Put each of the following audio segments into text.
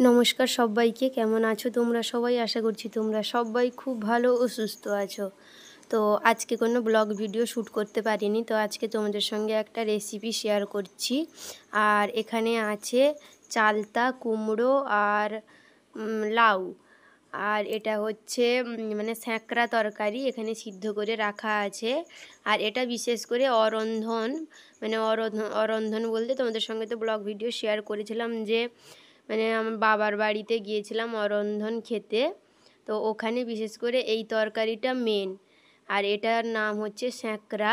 নমস্কার সবাইকে, কেমন আছো তোমরা সবাই? আশা করছি তোমরা সবাই খুব ভালো ও সুস্থ আছো। তো আজকে কোনো ব্লগ ভিডিও শ্যুট করতে পারিনি, তো আজকে তোমাদের সঙ্গে একটা রেসিপি শেয়ার করছি। আর এখানে আছে চালতা, কুমড়ো আর লাউ। আর এটা হচ্ছে মানে স্যাঁকড়া তরকারি, এখানে সিদ্ধ করে রাখা আছে। আর এটা বিশেষ করে অরন্ধন, মানে অরন্ধন বলতে তোমাদের সঙ্গে তো ব্লগ ভিডিও শেয়ার করেছিলাম যে মানে আমার বাবার বাড়িতে গিয়েছিলাম অরন্ধন খেতে, তো ওখানে বিশেষ করে এই তরকারিটা মেন। আর এটার নাম হচ্ছে স্যাঁকড়া।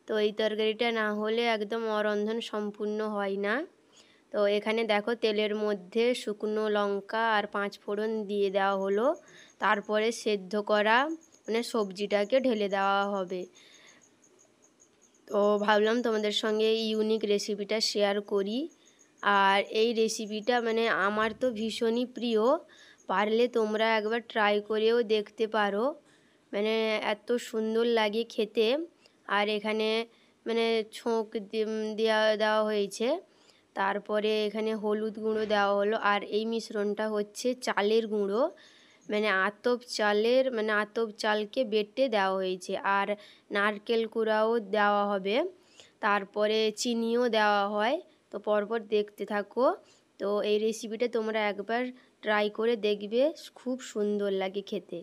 তো এই তরকারিটা না হলে একদম অরন্ধন সম্পূর্ণ হয় না। তো এখানে দেখো তেলের মধ্যে শুকনো লঙ্কা আর 5 ফোড়ন দিয়ে দেওয়া হলো, তারপরে সেদ্ধ করা মানে সবজিটাকে ঢেলে দেওয়া হবে। তো ভাবলাম তোমাদের সঙ্গে এই ইউনিক রেসিপিটা শেয়ার করি। আর এই রেসিপিটা মানে আমার তো ভীষণই প্রিয়, পারলে তোমরা একবার ট্রাই করেও দেখতে পারো, মানে এত সুন্দর লাগে খেতে। আর এখানে মানে ছোঁক দেওয়া হয়েছে, তারপরে এখানে হলুদ গুঁড়ো দেওয়া হলো। আর এই মিশ্রণটা হচ্ছে চালের গুঁড়ো, মানে আতপ চালকে বেটে দেওয়া হয়েছে। আর নারকেল কুড়াও দেওয়া হবে, তারপরে চিনিও দেওয়া হয়। তো পরপর দেখতে থাকো। তো এই রেসিপিটা তোমরা একবার ট্রাই করে দেখবে, খুব সুন্দর লাগে খেতে।